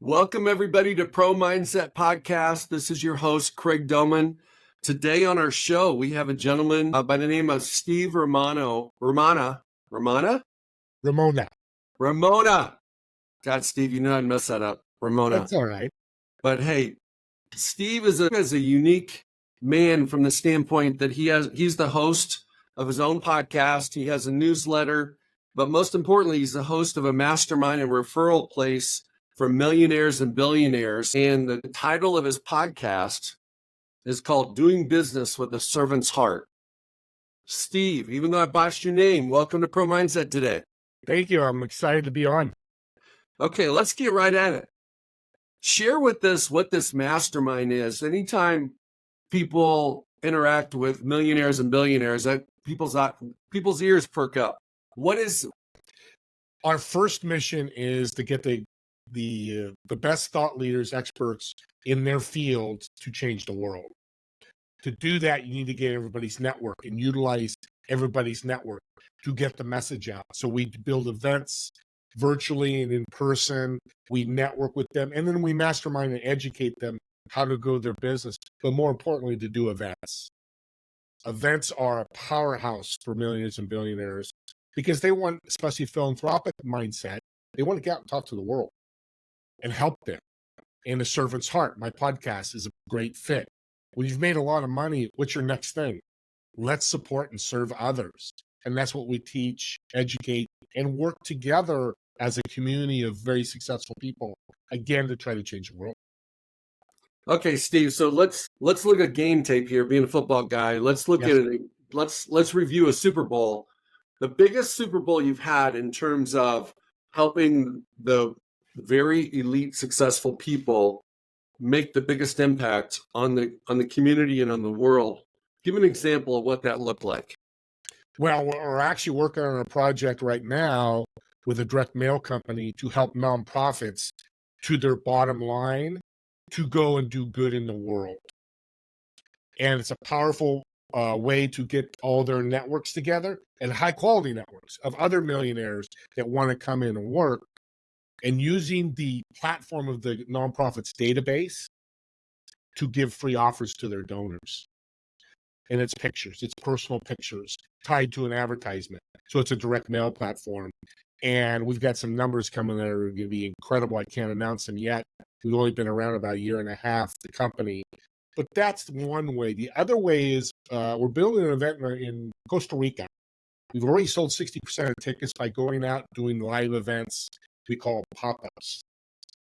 Welcome, everybody, to Pro Mindset Podcast. This is your host, Craig Domann. Today on our show, we have a gentleman by the name of Steve Ramona. Ramona? Ramona. God, Steve, you know I'd mess that up. Ramona. That's all right. But hey, Steve is a unique man from the standpoint that he's the host of his own podcast. He has a newsletter, but most importantly, he's the host of a mastermind and referral place for millionaires and billionaires. And the title of his podcast is called Doing Business with a Servant's Heart. Steve, even though I botched your name, welcome to Pro Mindset today. Thank you. I'm excited to be on. Okay, let's get right at it. Share with us what this mastermind is. Anytime people interact with millionaires and billionaires, that people's ears perk up. What is Our first mission is to get the best thought leaders, experts in their field to change the world. To do that, you need to get everybody's network and utilize everybody's network to get the message out. So we build events virtually and in person. We network with them, and then we mastermind and educate them how to grow their business, but more importantly, to do events. Events are a powerhouse for millionaires and billionaires because they want, especially philanthropic mindset, they want to get out and talk to the world and help them. And the servant's heart, my podcast, is a great fit. When you've made a lot of money, what's your next thing? Let's support and serve others. And that's what we teach, educate, and work together as a community of very successful people, again, to try to change the world. Okay, Steve, so let's look at game tape here, being a football guy. Let's look at it. Let's review a Super Bowl. The biggest Super Bowl you've had in terms of helping the very elite, successful people make the biggest impact on the community and on the world. Give an example of what that looked like. Well, we're actually working on a project right now with a direct mail company to help nonprofits to their bottom line to go and do good in the world. And it's a powerful way to get all their networks together and high quality networks of other millionaires that want to come in and work, and using the platform of the nonprofit's database to give free offers to their donors. And it's pictures, it's personal pictures tied to an advertisement. So it's a direct mail platform. And we've got some numbers coming that are going to be incredible. I can't announce them yet. We've only been around about a year and a half, the company. But that's one way. The other way is we're building an event in Costa Rica. We've already sold 60% of tickets by going out doing live events we call pop-ups.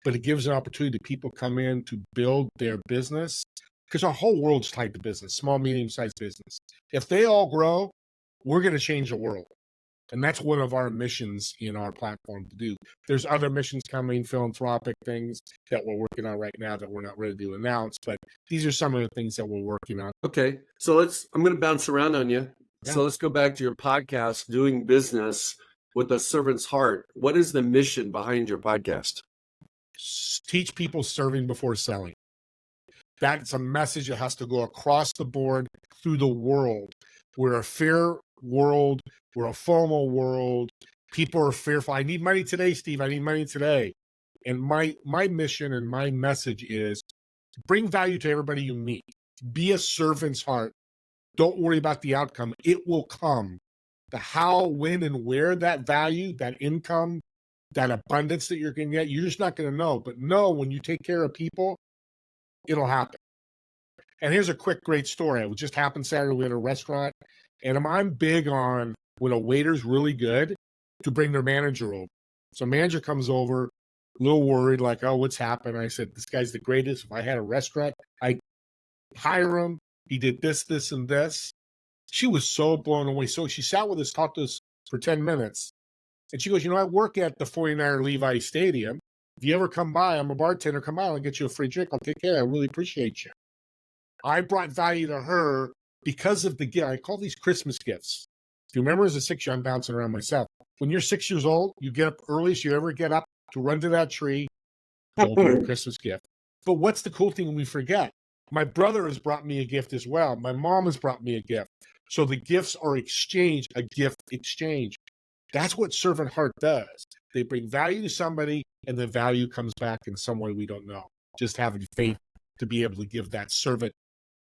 But it gives an opportunity to people come in to build their business, because our whole world's tied to business, small, medium-sized business. If they all grow, we're going to change the world. And that's one of our missions in our platform to do. There's other missions coming, philanthropic things that we're working on right now that we're not ready to announce, but these are some of the things that we're working on. Okay, so I'm going to bounce around on you. Yeah. So let's go back to your podcast, Doing Business with a Servant's Heart. What is the mission behind your podcast? Teach people serving before selling. That's a message that has to go across the board through the world. We're a fair world. We're a FOMO world. People are fearful. I need money today, Steve. I need money today. And my mission and my message is bring value to everybody you meet. Be a servant's heart. Don't worry about the outcome. It will come. The how, when, and where that value, that income, that abundance that you're going to get, you're just not going to know. But know when you take care of people, it'll happen. And here's a quick, great story. It just happened Saturday. We had a restaurant. And I'm big on when a waiter's really good to bring their manager over. So manager comes over, a little worried, like, oh, what's happened? I said, this guy's the greatest. If I had a restaurant, I'd hire him. He did this, this, and this. She was so blown away. So she sat with us, talked to us for 10 minutes. And she goes, I work at the 49er Levi Stadium. If you ever come by, I'm a bartender, come by, I'll get you a free drink. I'll take care. I really appreciate you. I brought value to her because of the gift. I call these Christmas gifts. Do you remember as a 6-year-old, I'm bouncing around myself. When you're 6 years old, you get up earliest you ever get up to run to that tree, open your Christmas gift. But what's the cool thing we forget? My brother has brought me a gift as well. My mom has brought me a gift. So the gifts are exchanged, a gift exchange. That's what Servant Heart does. They bring value to somebody, and the value comes back in some way we don't know. Just having faith to be able to give that servant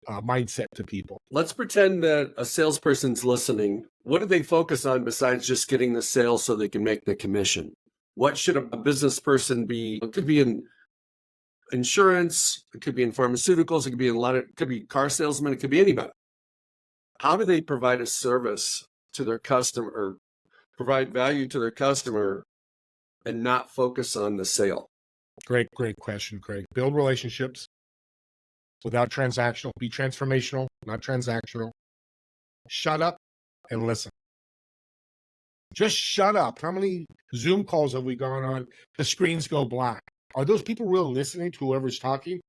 mindset to people. Let's pretend that a salesperson's listening. What do they focus on besides just getting the sale so they can make the commission? What should a business person be? It could be in insurance, it could be in pharmaceuticals, it could be in it could be car salesmen, it could be anybody. How do they provide a service to their customer or provide value to their customer and not focus on the sale? Great question, Craig. Build relationships without transactional. Be transformational, not transactional. Shut up and listen. Just shut up. How many Zoom calls have we gone on? The screens go black. Are those people really listening to whoever's talking?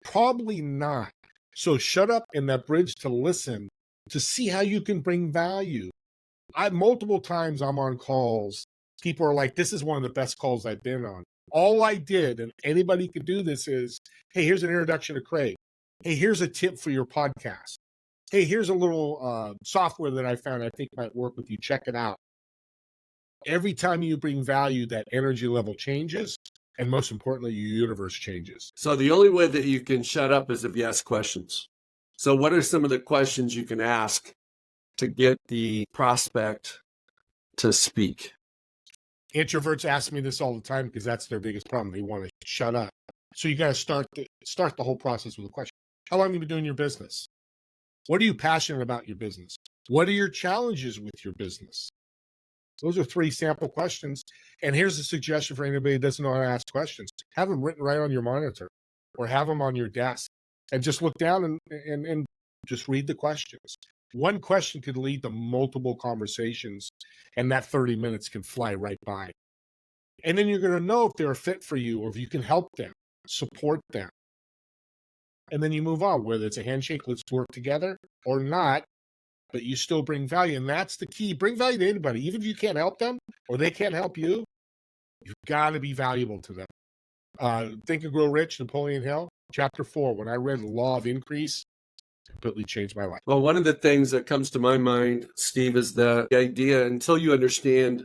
Probably not. So shut up and that bridge to listen to see how you can bring value. Multiple times I'm on calls. People are like, this is one of the best calls I've been on. All I did, and anybody could do this, is, hey, here's an introduction to Craig. Hey, here's a tip for your podcast. Hey, here's a little software that I found I think might work with you. Check it out. Every time you bring value, that energy level changes. And most importantly, your universe changes. So the only way that you can shut up is if you ask questions. So what are some of the questions you can ask to get the prospect to speak? Introverts ask me this all the time because that's their biggest problem. They want to shut up. So you got to start the whole process with a question. How long have you been doing your business? What are you passionate about your business? What are your challenges with your business? Those are 3 sample questions. And here's a suggestion for anybody that doesn't know how to ask questions. Have them written right on your monitor or have them on your desk and just look down and just read the questions. One question could lead to multiple conversations, and that 30 minutes can fly right by. And then you're going to know if they're a fit for you or if you can help them, support them. And then you move on, whether it's a handshake, let's work together, or not, but you still bring value. And that's the key. Bring value to anybody. Even if you can't help them or they can't help you, you've got to be valuable to them. Think and Grow Rich, Napoleon Hill, chapter 4. When I read The Law of Increase, it completely changed my life. Well, one of the things that comes to my mind, Steve, is the idea until you understand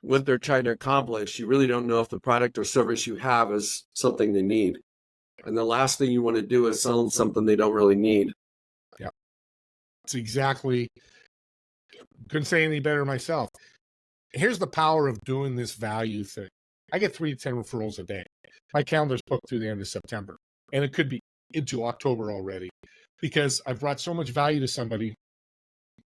what they're trying to accomplish, you really don't know if the product or service you have is something they need. And the last thing you want to do is sell them something they don't really need. Yeah. It's exactly, couldn't say any better myself. Here's the power of doing this value thing. I get 3 to 10 referrals a day. My calendar's booked through the end of September, and it could be into October already because I've brought so much value to somebody.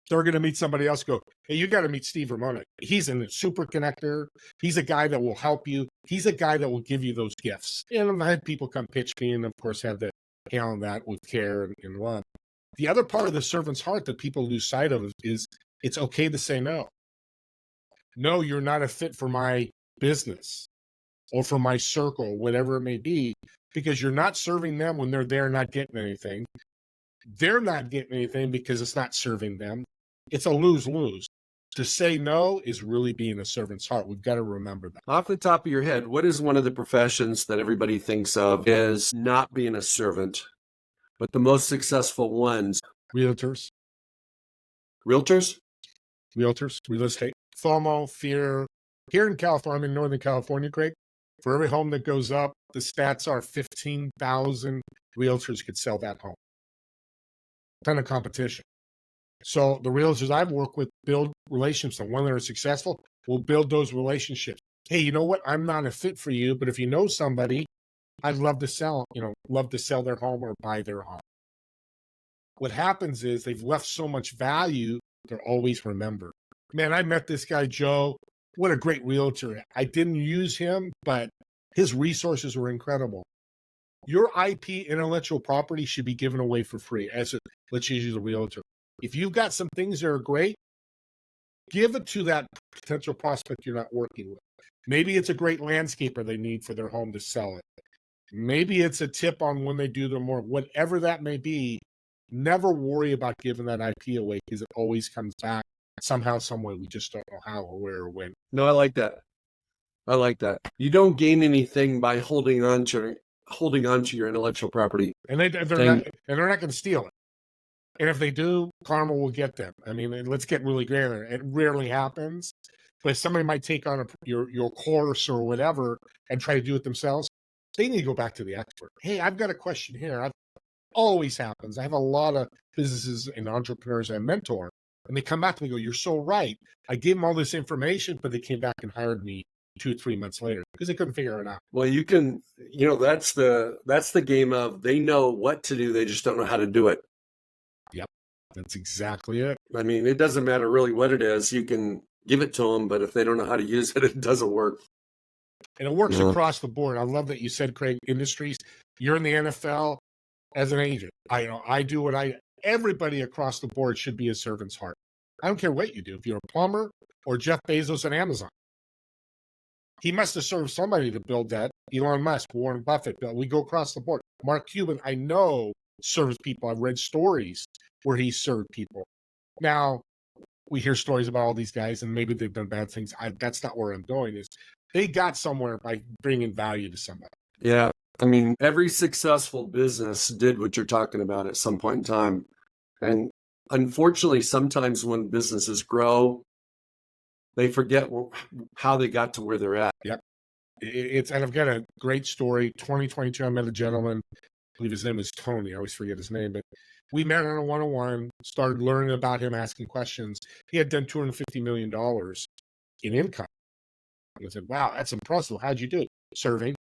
They're going to meet somebody else, go, hey, you got to meet Steve Ramona. He's a super connector. He's a guy that will help you. He's a guy that will give you those gifts. And I've had people come pitch me and, of course, have to handle that with care and love. The other part of the servant's heart that people lose sight of is it's okay to say no. No, you're not a fit for my business or for my circle, whatever it may be, because you're not serving them when they're there not getting anything. They're not getting anything because it's not serving them. It's a lose-lose. To say no is really being a servant's heart. We've got to remember that. Off the top of your head, what is one of the professions that everybody thinks of as not being a servant, but the most successful ones? Realtors. Realtors? Realtors, real estate. FOMO, fear. Here in California, I'm in Northern California, Craig. For every home that goes up, the stats are 15,000 realtors could sell that home. Ton of competition. So the realtors I've worked with build relationships. And when they're successful, we'll build those relationships. Hey, you know what? I'm not a fit for you, but if you know somebody, I'd love to sell their home or buy their home. What happens is they've left so much value, they're always remembered. Man, I met this guy, Joe. What a great realtor. I didn't use him, but his resources were incredible. Your IP, intellectual property, should be given away for free. Let's use the realtor. If you've got some things that are great, give it to that potential prospect you're not working with. Maybe it's a great landscaper they need for their home to sell it. Maybe it's a tip on when they do their more, whatever that may be. Never worry about giving that IP away because it always comes back somehow, some way. We just don't know how or where or when. No, I like that. I like that. You don't gain anything by holding on to your intellectual property. And they're not going to steal it. And if they do, karma will get them. I mean, let's get really granular. It rarely happens, But somebody might take on your course or whatever and try to do it themselves. They need to go back to the expert. Hey, I've got a question here. Always happens. I have a lot of businesses and entrepreneurs I mentor, and they come back to me and go, "You're so right. I gave them all this information, but they came back and hired me 2 or 3 months later because they couldn't figure it out." Well, you can, that's the game of they know what to do, they just don't know how to do it. Yep, that's exactly it. I mean, it doesn't matter really what it is. You can give it to them, but if they don't know how to use it, it doesn't work. And it works across the board. I love that you said, Craig, industries. You're in the NFL as an agent. I do what everybody across the board should be a servant's heart. I don't care what you do. If you're a plumber or Jeff Bezos at Amazon, he must have served somebody to build that. Elon Musk, Warren Buffett, we go across the board. Mark Cuban, I know, serves people. I've read stories where he served people. Now, we hear stories about all these guys, and maybe they've done bad things. That's not where I'm going. Is they got somewhere by bringing value to somebody. Yeah. I mean, every successful business did what you're talking about at some point in time. And unfortunately, sometimes when businesses grow, they forget how they got to where they're at. Yep. And I've got a great story. 2022, I met a gentleman. I believe his name is Tony. I always forget his name, but we met on a one-on-one, started learning about him, asking questions. He had done $250 million in income. And I said, wow, that's impressive. How'd you do it? Serving.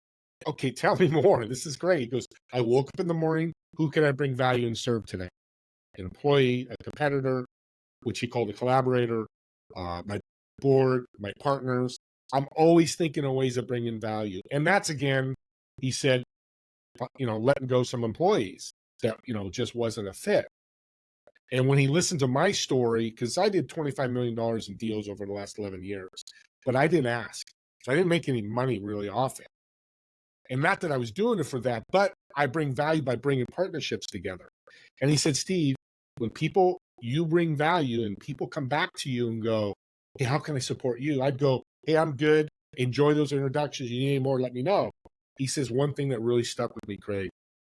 Okay, tell me more. This is great. He goes, I woke up in the morning. Who can I bring value and serve today? An employee, a competitor, which he called a collaborator, my board, my partners. I'm always thinking of ways of bringing value. And that's, again, he said, letting go some employees that, just wasn't a fit. And when he listened to my story, because I did $25 million in deals over the last 11 years, but I didn't ask. So I didn't make any money really off it. And not that I was doing it for that, but I bring value by bringing partnerships together. And he said, Steve, when you bring value and people come back to you and go, hey, how can I support you? I'd go, hey, I'm good. Enjoy those introductions. You need any more, let me know. He says one thing that really stuck with me, Craig.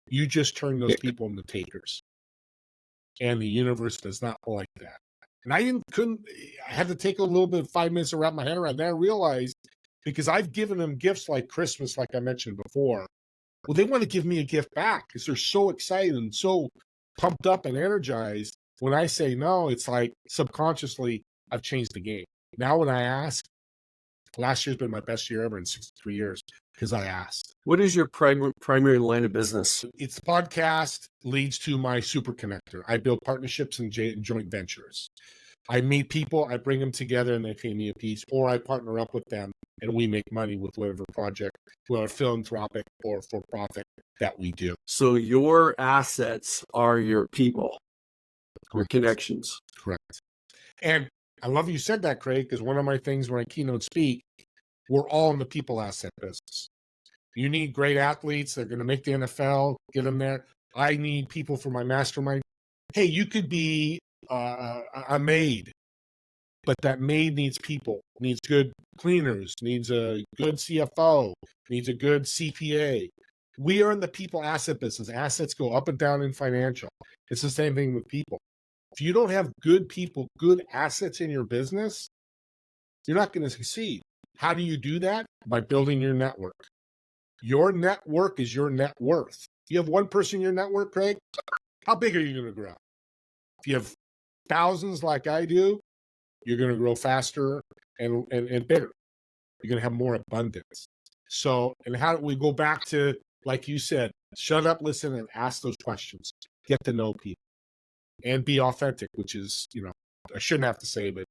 You just turn those people into takers. And the universe does not like that. And I had to take a little bit of 5 minutes to wrap my head around that. I realized, because I've given them gifts like Christmas, like I mentioned before. Well, they want to give me a gift back because they're so excited and so pumped up and energized. When I say no, it's like subconsciously I've changed the game. Now when I ask, last year's been my best year ever in 63 years because I asked. What is your primary line of business? It's the podcast leads to my super connector. I build partnerships and joint ventures. I meet people, I bring them together and they pay me a piece, or I partner up with them and we make money with whatever project, whether philanthropic or for profit that we do. So your assets are your people, your connections. Correct. And I love you said that, Craig, because one of my things when I keynote speak, we're all in the people asset business. You need great athletes. They're going to make the NFL, get them there. I need people for my mastermind. Hey, you could be a maid, but that maid needs people, needs good cleaners, needs a good CFO, needs a good CPA. We are in the people asset business. Assets go up and down in financial. It's the same thing with people. If you don't have good people, good assets in your business, you're not going to succeed. How do you do that? By building your network. Your network is your net worth. If you have one person in your network, Craig, how big are you going to grow? If you have thousands like I do, you're going to grow faster and bigger. You're going to have more abundance. So, and how do we go back to, like you said, shut up, listen, and ask those questions. Get to know people and be authentic, which is, I shouldn't have to say, but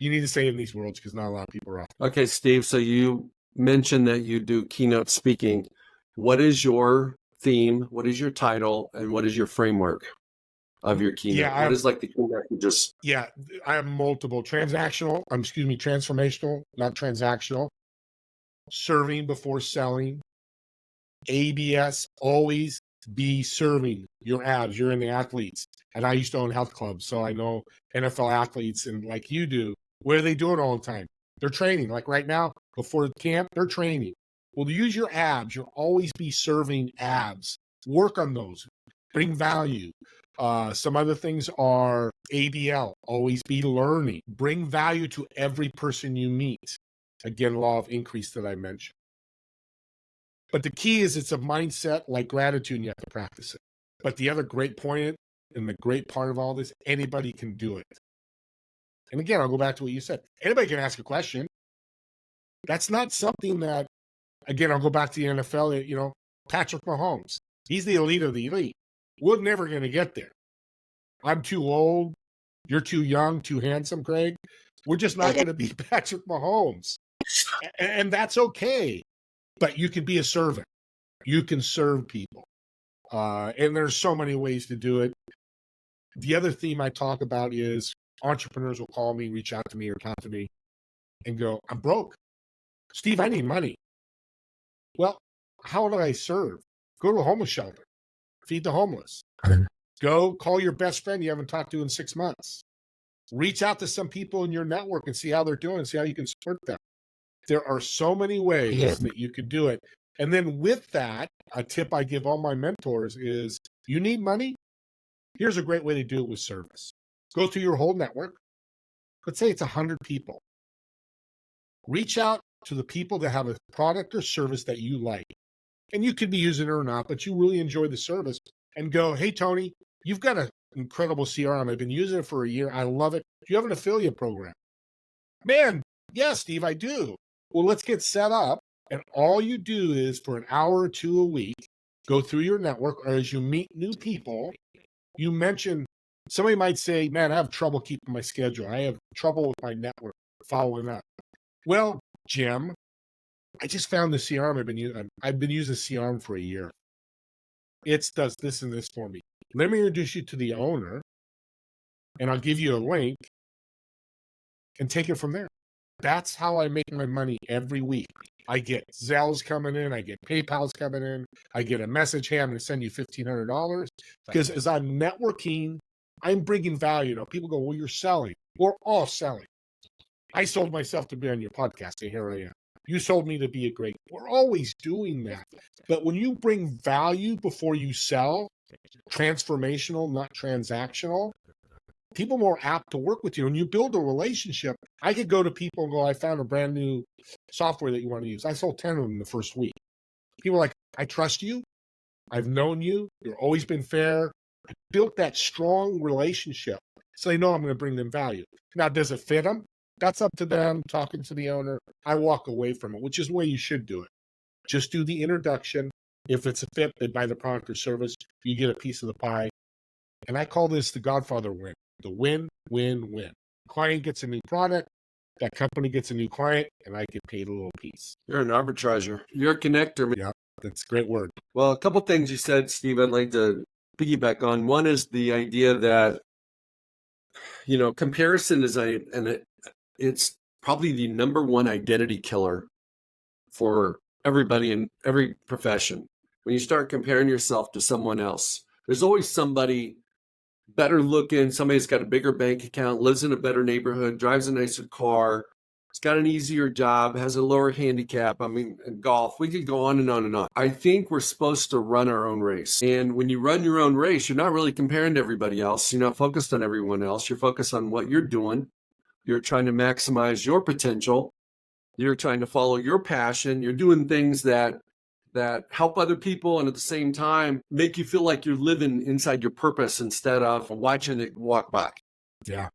you need to say in these worlds because not a lot of people are authentic. Okay, Steve, so you mentioned that you do keynote speaking. What is your theme? What is your title? And what is your framework of your keynote? Yeah, what is like the keynote you just... Yeah, I have multiple. Transformational, not transactional. Serving before selling. ABS, always be serving your abs. You're in the athletes. And I used to own health clubs, so I know NFL athletes, and like you do, what are they doing all the time? They're training. Like right now, before camp, they're training. Well, use your abs. You'll always be serving abs. Work on those. Bring value. Some other things are ABL, always be learning. Bring value to every person you meet. Again, law of increase that I mentioned. But the key is it's a mindset like gratitude, and you have to practice it. But the other great point and the great part of all this, anybody can do it. And again, I'll go back to what you said. Anybody can ask a question. That's not something that, again, I'll go back to the NFL, Patrick Mahomes. He's the elite of the elite. We're never going to get there. I'm too old. You're too young, too handsome, Craig. We're just not going to be Patrick Mahomes. And that's okay. But you can be a servant. You can serve people. And there's so many ways to do it. The other theme I talk about is entrepreneurs will call me, reach out to me, or talk to me and go, I'm broke. Steve, I need money. Well, how do I serve? Go to a homeless shelter. Feed the homeless. Go call your best friend you haven't talked to in 6 months. Reach out to some people in your network and see how they're doing, see how you can support them. There are so many ways that you could do it. And then with that, a tip I give all my mentors is, you need money? Here's a great way to do it with service. Go through your whole network. Let's say it's 100 people. Reach out to the people that have a product or service that you like. And you could be using it or not, but you really enjoy the service. And go, hey, Tony, you've got an incredible CRM. I've been using it for a year. I love it. Do you have an affiliate program? Man, yeah, Steve, I do. Well, let's get set up. And all you do is for an hour or two a week, go through your network, or as you meet new people, you mention, somebody might say, man, I have trouble keeping my schedule. I have trouble with my network following up. Well, Jim, I just found the CRM I've been using CRM for a year. It does this and this for me. Let me introduce you to the owner, and I'll give you a link and take it from there. That's how I make my money every week. I get Zells coming in. I get PayPal's coming in. I get a message, hey, I'm going to send you $1,500. Because as I'm networking, I'm bringing value. People go, well, you're selling. We're all selling. I sold myself to be on your podcast, and here I am. You sold me to be a great. We're always doing that. But when you bring value before you sell, transformational, not transactional, people are more apt to work with you. When you build a relationship, I could go to people and go, I found a brand new software that you want to use. I sold 10 of them the first week. People are like, I trust you. I've known you. You've always been fair. I built that strong relationship. So they know I'm going to bring them value. Now, does it fit them? That's up to them, talking to the owner. I walk away from it, which is the way you should do it. Just do the introduction. If it's a fit, they buy the product or service. You get a piece of the pie. And I call this the Godfather win. The win, win, win. Client gets a new product. That company gets a new client, and I get paid a little piece. You're an arbitrager. You're a connector, man. Yeah, that's a great word. Well, a couple things you said, Steve, I'd like to piggyback on. One is the idea that, comparison is it's probably the number one identity killer for everybody in every profession. When you start comparing yourself to someone else, there's always somebody better looking, somebody's got a bigger bank account, lives in a better neighborhood, drives a nicer car, has got an easier job, has a lower handicap. Golf, we could go on and on and on. I think we're supposed to run our own race. And when you run your own race, you're not really comparing to everybody else. You're not focused on everyone else. You're focused on what you're doing. You're trying to maximize your potential. You're trying to follow your passion. You're doing things that help other people and at the same time make you feel like you're living inside your purpose instead of watching it walk by. Yeah,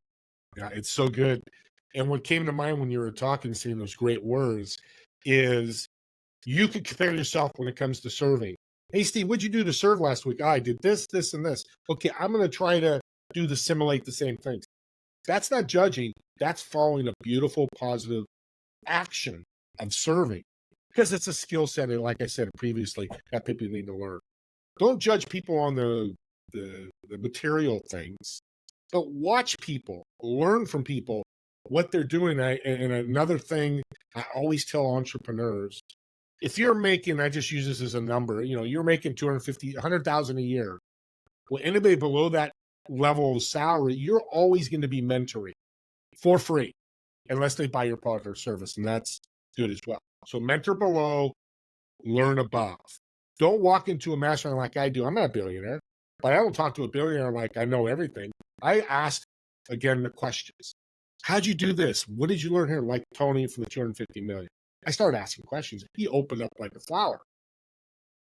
it's so good. And what came to mind when you were talking, saying those great words, is you could compare yourself when it comes to serving. Hey, Steve, what'd you do to serve last week? I did this, this, and this. Okay, I'm going to try to simulate the same things. That's not judging. That's following a beautiful, positive action of serving. Because it's a skill set, and like I said previously, that people need to learn. Don't judge people on the material things, but watch people, learn from people, what they're doing. And another thing I always tell entrepreneurs, if you're making, I just use this as a number, you're making 250, 100,000 a year. Well, anybody below that level of salary, you're always going to be mentoring for free, unless they buy your product or service, and that's good as well. So mentor below, learn above. Don't walk into a mastermind like I do. I'm not a billionaire. But I don't talk to a billionaire like I know everything. I asked, again, the questions. How'd you do this? What did you learn here? Like Tony from the 250 million. I started asking questions. He opened up like a flower.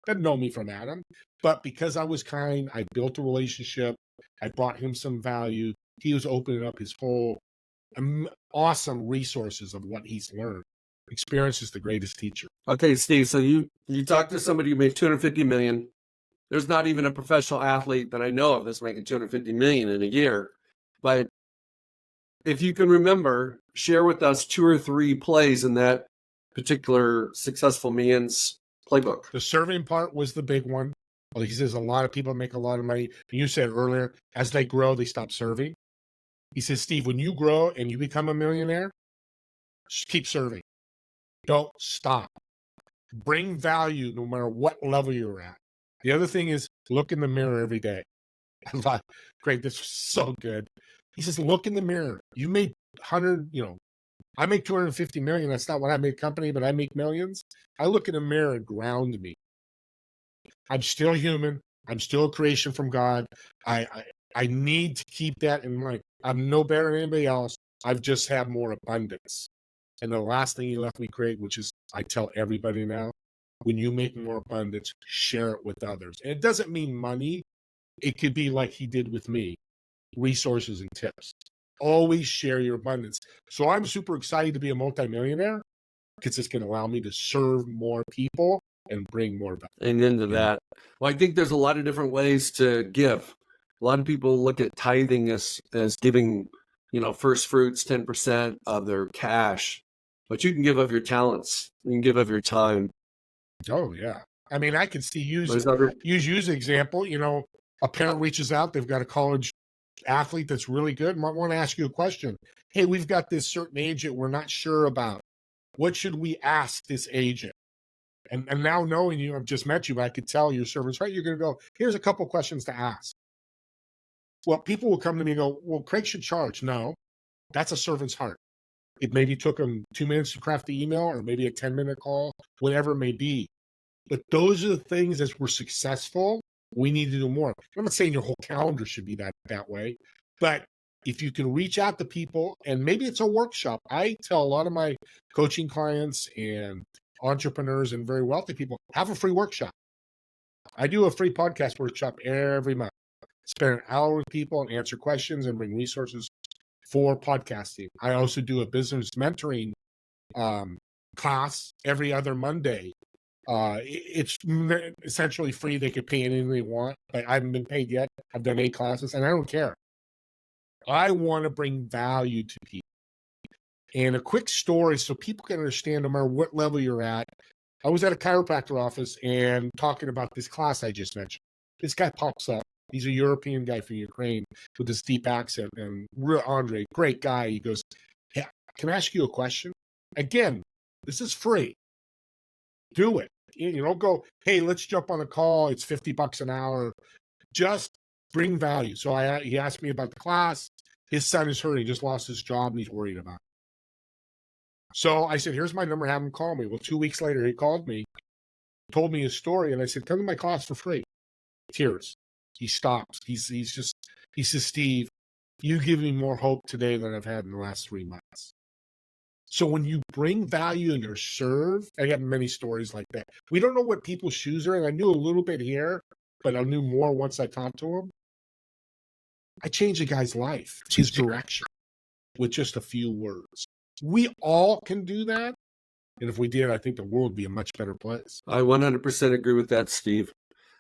Didn't know me from Adam, but because I was kind, I built a relationship. I brought him some value. He was opening up his whole awesome resources of what he's learned. Experience is the greatest teacher. Okay, Steve. So you talked to somebody who made 250 million. There's not even a professional athlete that I know of that's making 250 million in a year. But if you can remember, share with us 2 or 3 plays in that particular successful man's playbook. The serving part was the big one. Well, he says a lot of people make a lot of money. You said earlier, as they grow, they stop serving. He says, Steve, when you grow and you become a millionaire, just keep serving. Don't stop. Bring value no matter what level you're at. The other thing is look in the mirror every day. I thought, great, this was so good. He says, look in the mirror. You made 100, I make 250 million. That's not what I make company, but I make millions. I look in the mirror and ground me. I'm still human. I'm still a creation from God. I need to keep that in mind. I'm no better than anybody else. I've just had more abundance. And the last thing he left me great, which is I tell everybody now, when you make more abundance, share it with others. And it doesn't mean money. It could be like he did with me, resources and tips. Always share your abundance. So I'm super excited to be a multimillionaire because it's going to allow me to serve more people and bring more value. And into that. Well, I think there's a lot of different ways to give. A lot of people look at tithing as giving, first fruits, 10% of their cash. But you can give of your talents. You can give of your time. Oh, yeah. I mean, I can see use you as an example. A parent reaches out. They've got a college athlete that's really good. Might want to ask you a question. Hey, we've got this certain agent we're not sure about. What should we ask this agent? And now knowing you, I've just met you, but I could tell your servant's right. You're going to go, here's a couple questions to ask. Well, people will come to me and go, well, Craig should charge. No, that's a servant's heart. It maybe took them 2 minutes to craft the email or maybe a 10-minute call, whatever it may be. But those are the things as we're successful, we need to do more. I'm not saying your whole calendar should be that way, but if you can reach out to people, and maybe it's a workshop. I tell a lot of my coaching clients and entrepreneurs and very wealthy people, have a free workshop. I do a free podcast workshop every month. Spend an hour with people and answer questions and bring resources for podcasting. I also do a business mentoring class every other Monday. It's essentially free. They could pay anything they want, but I haven't been paid yet. I've done 8 classes and I don't care. I want to bring value to people. And a quick story so people can understand no matter what level you're at. I was at a chiropractor office and talking about this class I just mentioned. This guy pops up. He's a European guy from Ukraine with this deep accent. And real Andre, great guy. He goes, yeah, can I ask you a question? Again, this is free. Do it. You don't go, hey, let's jump on a call. It's $50 an hour. Just bring value. So he asked me about the class. His son is hurt. He just lost his job and he's worried about it. So I said, here's my number. Have him call me. Well, 2 weeks later, he called me, told me his story. And I said, come to my class for free. Tears. He stops. He says, Steve, you give me more hope today than I've had in the last 3 months. So when you bring value and you're served, I got many stories like that. We don't know what people's shoes are. And I knew a little bit here, but I knew more once I talked to him. I changed a guy's life, his direction, with just a few words. We all can do that. And if we did, I think the world would be a much better place. I 100% agree with that, Steve.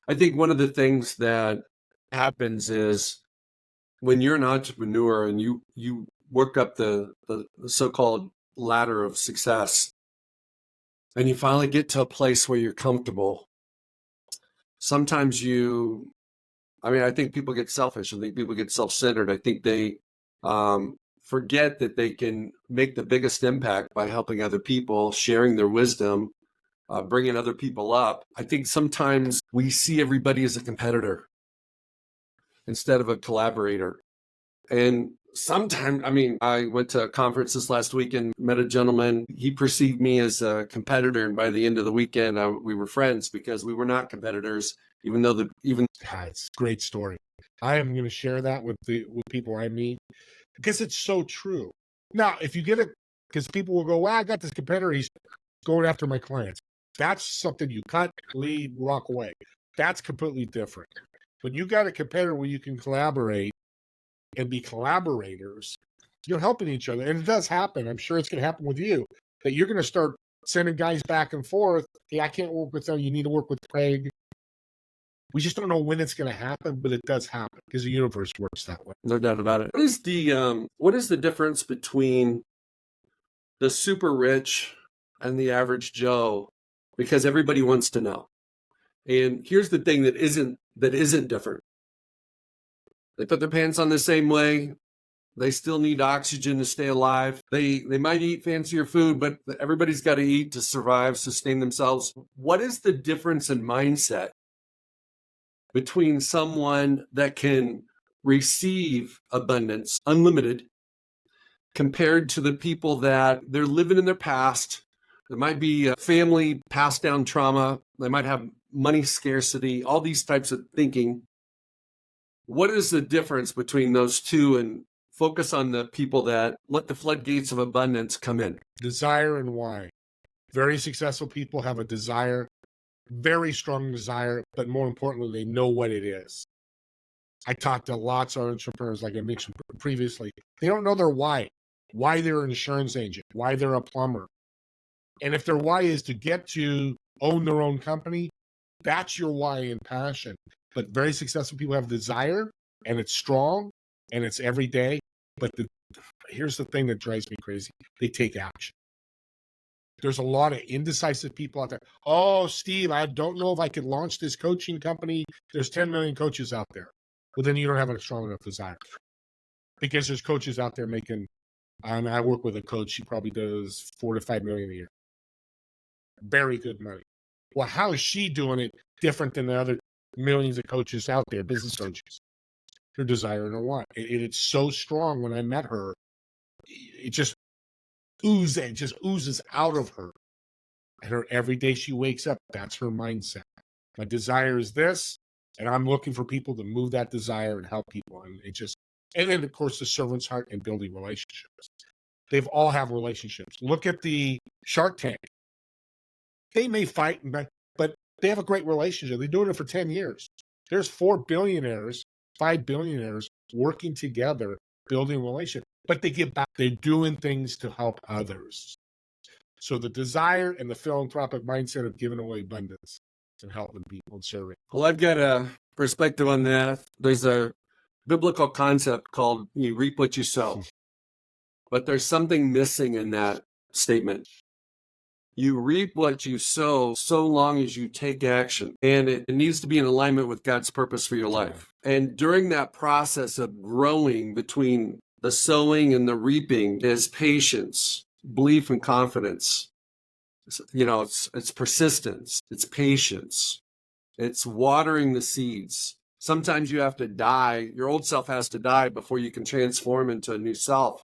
I think one of the things that happens is when you're an entrepreneur and you work up the so-called ladder of success and you finally get to a place where you're comfortable, sometimes I think people get selfish. I think people get self-centered. I think they forget that they can make the biggest impact by helping other people, sharing their wisdom, bringing other people up. I think sometimes we see everybody as a competitor instead of a collaborator. And sometimes, I went to a conference this last weekend, met a gentleman. He perceived me as a competitor. And by the end of the weekend, we were friends because we were not competitors. even though It's a great story. I am going to share that with people I meet because it's so true. Now, if you get it, because people will go, well, I got this competitor, he's going after my clients. That's something you cut, lead, walk away. That's completely different. When you got a competitor where you can collaborate and be collaborators, you're helping each other. And it does happen. I'm sure it's going to happen with you, that you're going to start sending guys back and forth. Hey, I can't work with them. You need to work with Craig. We just don't know when it's going to happen, but it does happen because the universe works that way. no doubt about it. What is the difference between the super rich and the average Joe? Because everybody wants to know. And here's the thing that isn't different. They put their pants on the same way. They still need oxygen to stay alive. They might eat fancier food, but everybody's got to eat to survive, sustain themselves. What is the difference in mindset between someone that can receive abundance, unlimited, compared to the people that they're living in their past? There might be a family passed down trauma. They might have money scarcity, all these types of thinking. What is the difference between those two, and focus on the people that let the floodgates of abundance come in? Desire and why. Very successful people have a desire, very strong desire, but more importantly, they know what it is. I talked to lots of entrepreneurs, like I mentioned previously. They don't know their why they're an insurance agent, why they're a plumber. And if their why is to get to own their own company, that's your why and passion. But very successful people have desire, and it's strong, and it's every day. But here's the thing that drives me crazy. They take action. There's a lot of indecisive people out there. Oh, Steve, I don't know if I could launch this coaching company. There's 10 million coaches out there. Well, then you don't have a strong enough desire. Because there's coaches out there making, and I work with a coach, she probably does 4 to 5 million a year. Very good money. Well, how is she doing it different than the other millions of coaches out there, business coaches? Her desire and her why. It's so strong. When I met her, it just oozes out of her. And her every day she wakes up, that's her mindset. My desire is this, and I'm looking for people to move that desire and help people. And then of course the servant's heart and building relationships. They've all have relationships. Look at the Shark Tank. They may fight, but they have a great relationship. They're doing it for 10 years. There's 4 billionaires, 5 billionaires working together, building a relationship. But they give back. They're doing things to help others. So the desire and the philanthropic mindset of giving away abundance and helping people and serving. Well, I've got a perspective on that. There's a biblical concept called you reap what you sow. But there's something missing in that statement. You reap what you sow so long as you take action. And it needs to be in alignment with God's purpose for your life. And during that process of growing between the sowing and the reaping is patience, belief, and confidence. It's persistence, it's patience, it's watering the seeds. Sometimes you have to die. Your old self has to die before you can transform into a new self.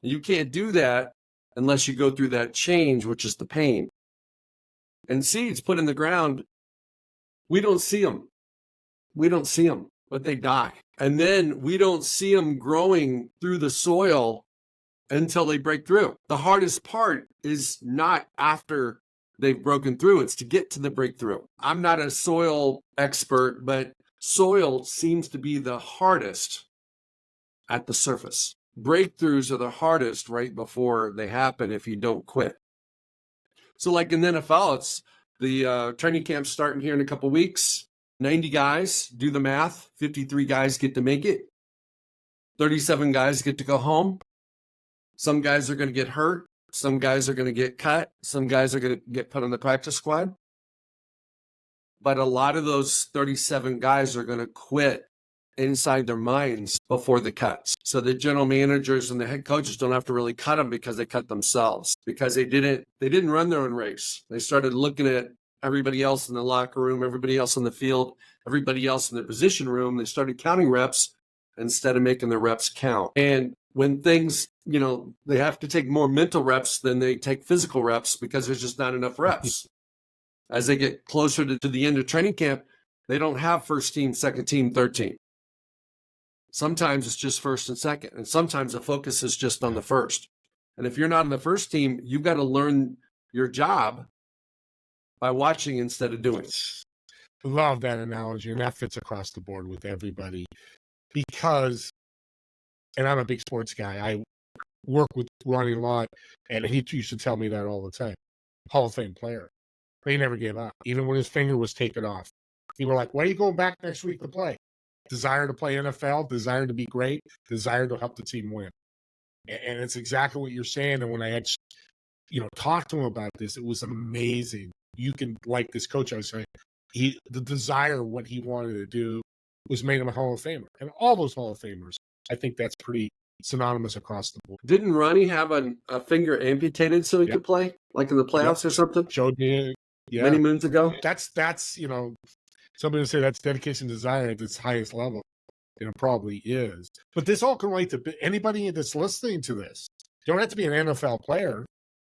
You can't do that unless you go through that change, which is the pain. And seeds put in the ground, we don't see them. We don't see them, but they die. And then we don't see them growing through the soil until they break through. The hardest part is not after they've broken through, it's to get to the breakthrough. I'm not a soil expert, but soil seems to be the hardest at the surface. Breakthroughs are the hardest right before they happen if you don't quit. So like in the NFL, it's the training camp starting here in a couple weeks. 90 guys, do the math, 53 guys get to make it. 37 guys get to go home. Some guys are going to get hurt. Some guys are going to get cut. Some guys are going to get put on the practice squad. But a lot of those 37 guys are going to quit inside their minds before the cuts. So the general managers and the head coaches don't have to really cut them because they cut themselves, because they didn't run their own race. They started looking at everybody else in the locker room, everybody else on the field, everybody else in the position room. They started counting reps instead of making the reps count. And when things, they have to take more mental reps than they take physical reps because there's just not enough reps. As they get closer to the end of training camp, They don't have first team, second team, third team. Sometimes it's just first and second, and sometimes the focus is just on the first. And if you're not in the first team, you've got to learn your job by watching instead of doing. Love that analogy, and that fits across the board with everybody. Because, and I'm a big sports guy, I work with Ronnie a lot, and he used to tell me that all the time. Hall of Fame player. But he never gave up, even when his finger was taken off. People were like, why are you going back next week to play? Desire to play NFL, desire to be great, desire to help the team win. And it's exactly what you're saying. And when I had, talked to him about this, it was amazing. You can, like this coach I was saying, the desire, what he wanted to do was made him a Hall of Famer. And all those Hall of Famers, I think that's pretty synonymous across the board. Didn't Ronnie have a finger amputated so he could play, like in the playoffs or something? Showed me many moons ago. That's somebody would say that's dedication, desire at its highest level. And it probably is. But this all can relate to anybody that's listening to this. You don't have to be an NFL player.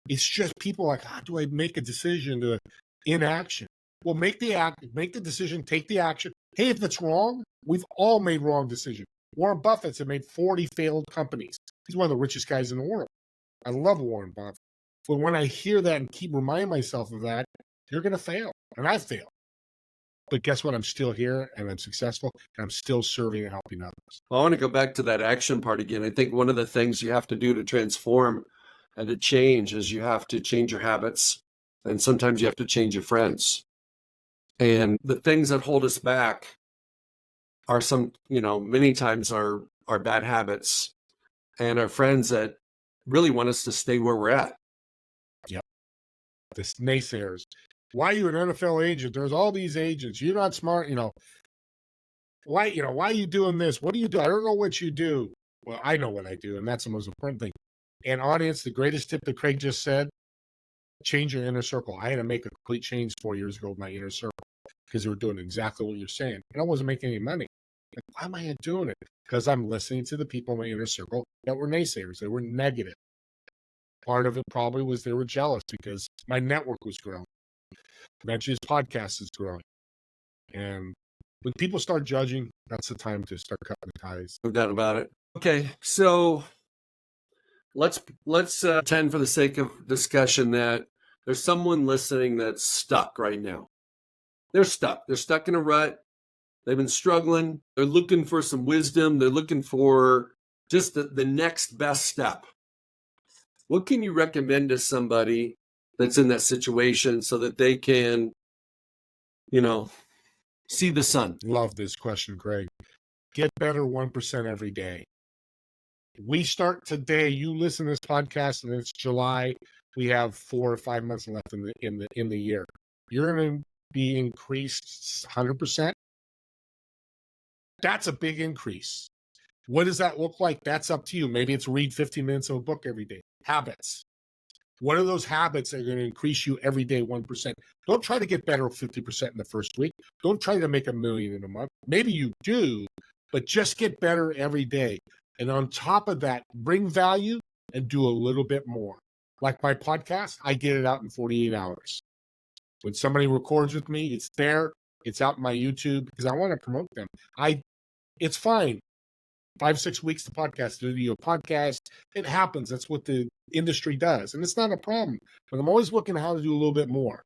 It's just people like, how do I make a decision to inaction? Well, make the decision, take the action. Hey, if it's wrong, we've all made wrong decisions. Warren Buffett's have made 40 failed companies. He's one of the richest guys in the world. I love Warren Buffett. But when I hear that and keep reminding myself of that, you're going to fail. And I fail. But guess what? I'm still here and I'm successful and I'm still serving and helping others. Well, I want to go back to that action part again. I think one of the things you have to do to transform and to change is you have to change your habits. And sometimes you have to change your friends. And the things that hold us back are many times are bad habits and our friends that really want us to stay where we're at. Yep. The naysayers. Why are you an NFL agent? There's all these agents. You're not smart. Why are you doing this? What do you do? I don't know what you do. Well, I know what I do, and that's the most important thing. And audience, the greatest tip that Craig just said, change your inner circle. I had to make a complete change 4 years ago with my inner circle because they were doing exactly what you're saying. And I wasn't making any money. Like, why am I doing it? Because I'm listening to the people in my inner circle that were naysayers. They were negative. Part of it probably was they were jealous because my network was growing. Eventually, his podcast is growing. And when people start judging, that's the time to start cutting the ties. No doubt about it. Okay, so let's pretend for the sake of discussion that there's someone listening that's stuck right now. They're stuck. They're stuck in a rut. They've been struggling. They're looking for some wisdom. They're looking for just the next best step. What can you recommend to somebody that's in that situation so that they can, see the sun? Love this question, Greg. Get better 1% every day. We start today. You listen to this podcast, and it's July. We have 4 or 5 months left in the year. You're going to be increased 100%. That's a big increase. What does that look like? That's up to you. Maybe it's read 15 minutes of a book every day. Habits. What are those habits that are going to increase you every day 1%? Don't try to get better 50% in the first week. Don't try to make $1 million in a month. Maybe you do, but just get better every day. And on top of that, bring value and do a little bit more. Like my podcast, I get it out in 48 hours. When somebody records with me, it's there. It's out in my YouTube because I want to promote them. It's fine. 5-6 weeks to podcast, to do a podcast. It happens. That's what the industry does. And it's not a problem. But I'm always looking at how to do a little bit more.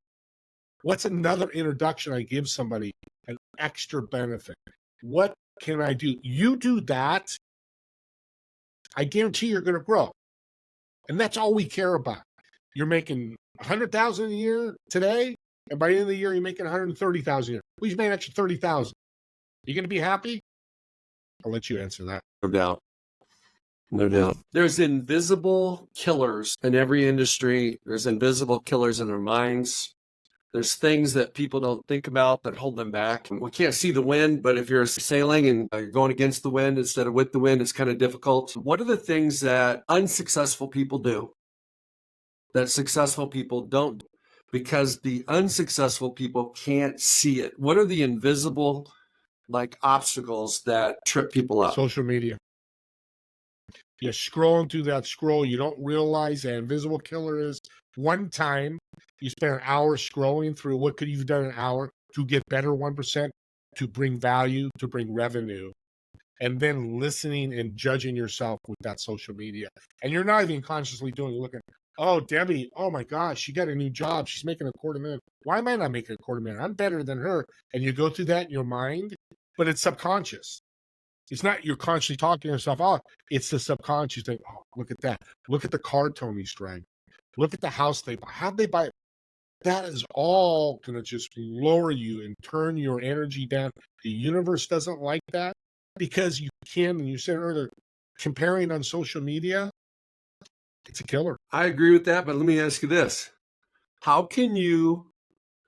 What's another introduction I give somebody, an extra benefit? What can I do? You do that, I guarantee you're going to grow. And that's all we care about. You're making $100,000 a year today, and by the end of the year, you're making $130,000 a year. We just made an extra $30,000. You going to be happy? I'll let you answer that. No doubt. No doubt. There's invisible killers in every industry. There's invisible killers in our minds. There's things that people don't think about that hold them back. We can't see the wind, but if you're sailing and you're going against the wind instead of with the wind, it's kind of difficult. What are the things that unsuccessful people do that successful people don't do? Because the unsuccessful people can't see it. What are the invisible obstacles that trip people up? Social media. You're scrolling through that scroll. You don't realize that invisible killer is one time you spend an hour scrolling through what could you've done an hour to get better 1%. to bring value, to bring revenue, and then listening and judging yourself with that social media. And you're not even consciously doing it. Looking, oh, Debbie, oh my gosh, she got a new job. She's making $250,000. Why am I not making $250,000? I'm better than her. And you go through that in your mind, but it's subconscious. It's not you're consciously talking to yourself. Oh, it's the subconscious thing. Oh, look at that. Look at the car Tony's driving. Look at the house they buy. How'd they buy it? That is all going to just lower you and turn your energy down. The universe doesn't like that because you can, and you said earlier, comparing on social media, it's a killer. I agree with that, but let me ask you this. How can you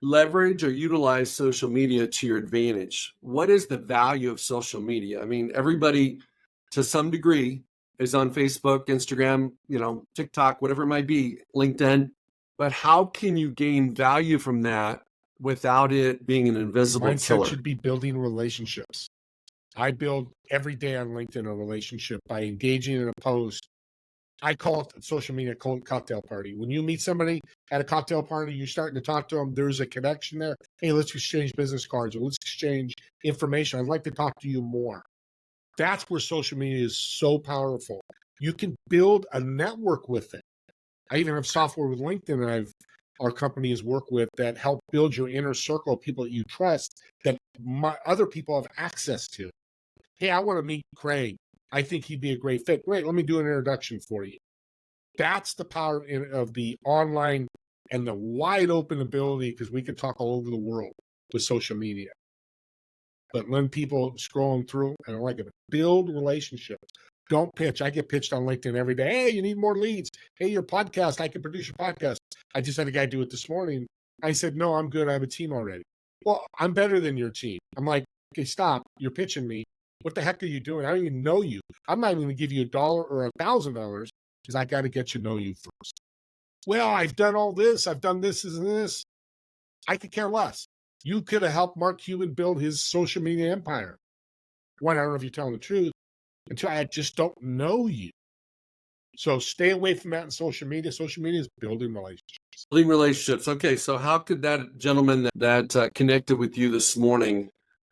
leverage or utilize social media to your advantage? What is the value of social media? I mean, everybody to some degree is on Facebook, Instagram, TikTok, whatever it might be, LinkedIn. But how can you gain value from that without it being an invisible Mindset killer? should be building relationships. I build every day on LinkedIn a relationship by engaging in a post. I call it social media cocktail party. When you meet somebody at a cocktail party, you're starting to talk to them, there's a connection there. Hey, let's exchange business cards or let's exchange information. I'd like to talk to you more. That's where social media is so powerful. You can build a network with it. I even have software with LinkedIn that our company has worked with that help build your inner circle of people that you trust that other people have access to. Hey, I want to meet Craig. I think he'd be a great fit. Great, let me do an introduction for you. That's the power of the online and the wide open ability, because we can talk all over the world with social media. But when people scrolling through, and I like it, build relationships. Don't pitch. I get pitched on LinkedIn every day. Hey, you need more leads. Hey, your podcast, I can produce your podcast. I just had a guy do it this morning. I said, no, I'm good. I have a team already. Well, I'm better than your team. I'm like, okay, stop. You're pitching me. What the heck are you doing? I don't even know you. I'm not even going to give you $1 or $1,000 because I got to get to know you first. Well, I've done all this. I've done this and this. I could care less. You could have helped Mark Cuban build his social media empire. One, I don't know if you're telling the truth, until I just don't know you. So stay away from that in social media. Social media is building relationships. Building relationships. Okay, so how could that gentleman that connected with you this morning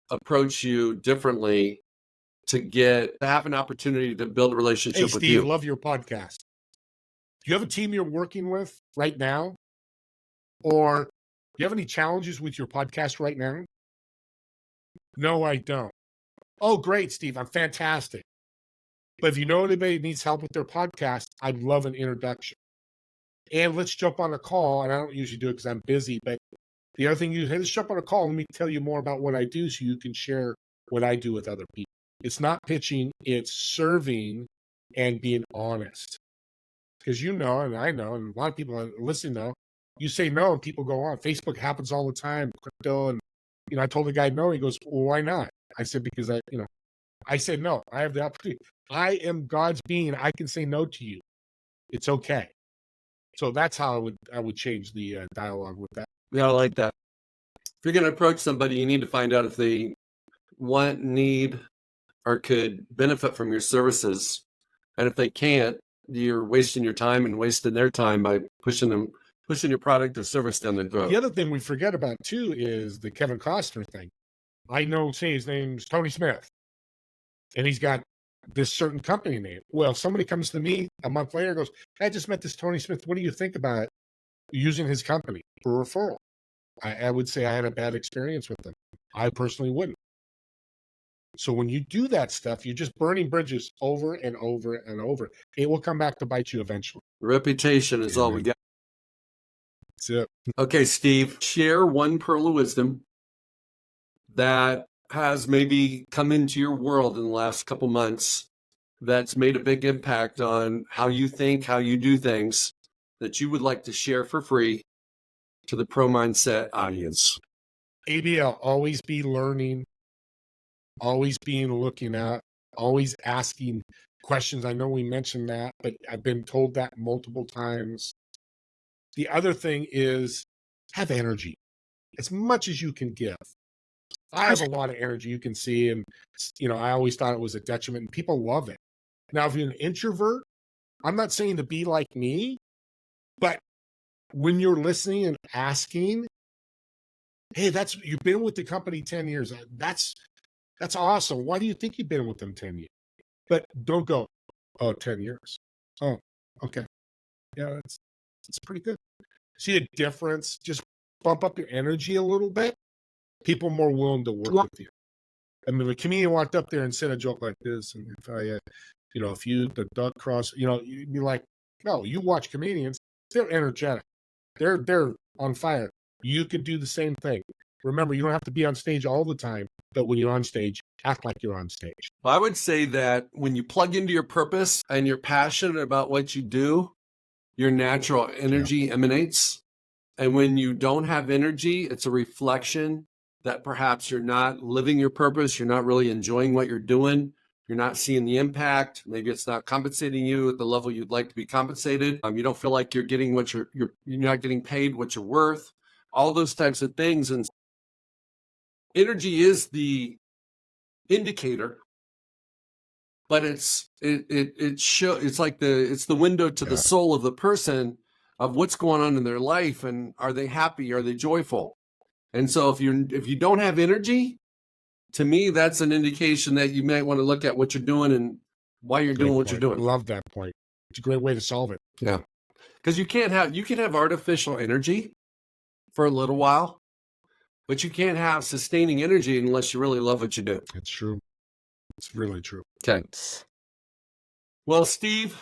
approach you differently to have an opportunity to build a relationship Hey, with Steve, you? love your podcast. Do you have a team you're working with right now? Or do you have any challenges with your podcast right now? No, I don't. Oh, great, Steve. I'm fantastic. But if you know anybody needs help with their podcast, I'd love an introduction. And let's jump on a call. And I don't usually do it because I'm busy. But the other thing hey, let's jump on a call. Let me tell you more about what I do so you can share what I do with other people. It's not pitching, it's serving and being honest. Because and I know, and a lot of people listening know, you say no and people go on. Facebook happens all the time, crypto. And, I told the guy no. He goes, well, why not? I said, because I said no. I have the opportunity. I am God's being. I can say no to you. It's okay. So that's how I would change the dialogue with that. Yeah, I like that. If you're going to approach somebody, you need to find out if they want, need, or could benefit from your services. And if they can't, you're wasting your time and wasting their time by pushing your product or service down their throat. The other thing we forget about too is the Kevin Costner thing. I know, say his name's Tony Smith, and he's got this certain company name. Well, somebody comes to me a month later and goes, I just met this Tony Smith. What do you think about using his company for referral? I would say I had a bad experience with them. I personally wouldn't. So when you do that stuff, you're just burning bridges over and over and over. It will come back to bite you eventually. Reputation is all we got. That's it. Okay, Steve, share one pearl of wisdom that has maybe come into your world in the last couple months that's made a big impact on how you think, how you do things, that you would like to share for free to the Pro Mindset audience. ABL, always be learning, always being looking at, always asking questions. I know we mentioned that, but I've been told that multiple times. The other thing is have energy as much as you can give. I have a lot of energy, you can see, and I always thought it was a detriment, and people love it. Now, if you're an introvert, I'm not saying to be like me, but when you're listening and asking, Hey, you've been with the company 10 years. That's awesome. Why do you think you've been with them 10 years? But don't go, oh, 10 years. Oh, okay. Yeah, that's pretty good. See a difference? Just bump up your energy a little bit. People are more willing to work with you. I mean, the comedian walked up there and said a joke like this, and if I, if you the duck cross, you'd be like, no, you watch comedians, they're energetic, they're on fire. You could do the same thing. Remember, you don't have to be on stage all the time, but when you're on stage, act like you're on stage. Well, I would say that when you plug into your purpose and you're passionate about what you do, your natural energy emanates. And when you don't have energy, it's a reflection that perhaps you're not living your purpose. You're not really enjoying what you're doing. You're not seeing the impact. Maybe it's not compensating you at the level you'd like to be compensated. You don't feel like you're getting what you're not getting paid what you're worth. All those types of things. And energy is the indicator, but it's like it's the window to the soul of the person of what's going on in their life, and are they happy? Are they joyful? And so if you don't have energy, to me, that's an indication that you might want to look at what you're doing and why you're doing what you're doing. I love that point. It's a great way to solve it. Yeah. Because you can have artificial energy for a little while, but you can't have sustaining energy unless you really love what you do. It's true. It's really true. Okay. Well, Steve,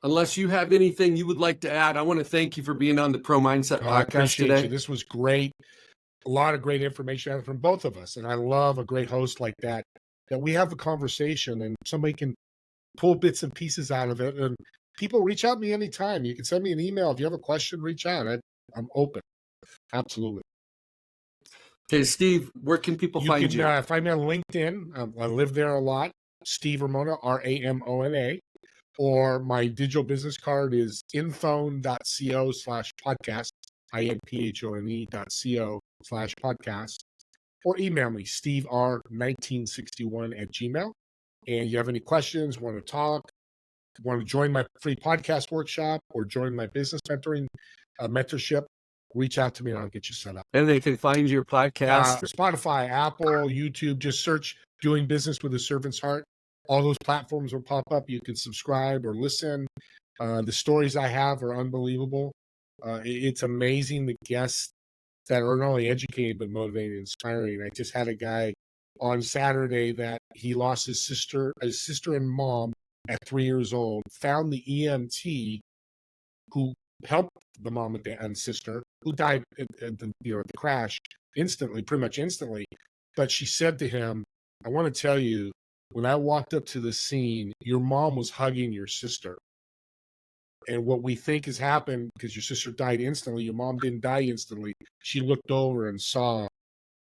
unless you have anything you would like to add, I want to thank you for being on the Pro Mindset I podcast appreciate today. you. This was great. A lot of great information from both of us. And I love a great host like that we have a conversation and somebody can pull bits and pieces out of it. And people reach out to me anytime. You can send me an email. If you have a question, reach out. I'm open. Absolutely. Okay, Steve, where can people find you? Find me on LinkedIn. I live there a lot. Steve Ramona, Ramona. Or my digital business card is infone.co/podcast, inphone.co/podcast. Or email me, stevr1961@gmail. And you have any questions, want to talk, want to join my free podcast workshop or join my business mentorship, reach out to me and I'll get you set up. And they can find your podcast. Spotify, Apple, YouTube, just search Doing Business with a Servant's Heart. All those platforms will pop up. You can subscribe or listen. The stories I have are unbelievable. It's amazing the guests that are not only educated, but motivated and inspiring. I just had a guy on Saturday that he lost his sister and mom at 3 years old, found the EMT who helped the mom and sister, who died at the crash pretty much instantly. But she said to him, I want to tell you, when I walked up to the scene, your mom was hugging your sister. And what we think has happened, because your sister died instantly, your mom didn't die instantly. She looked over and saw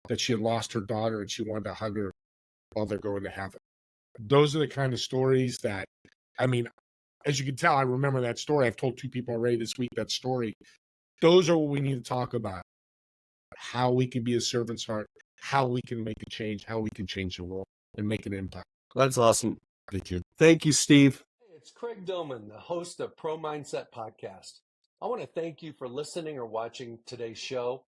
that she had lost her daughter and she wanted to hug her while they're going to heaven. Those are the kind of stories that, as you can tell, I remember that story. I've told 2 people already this week that story. Those are what we need to talk about. How we can be a servant's heart, how we can make a change, how we can change the world and make an impact. That's awesome. Thank you. Thank you, Steve. Hey, it's Craig Domann, the host of Pro Mindset Podcast. I want to thank you for listening or watching today's show.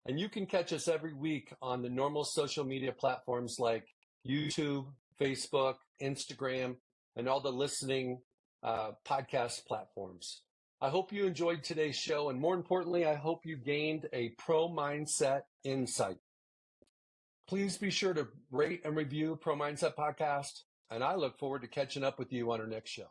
And you can catch us every week on the normal social media platforms like YouTube, Facebook, Instagram, and all the listening podcast platforms. I hope you enjoyed today's show. And more importantly, I hope you gained a pro mindset insight. Please be sure to rate and review Pro Mindset Podcast. And I look forward to catching up with you on our next show.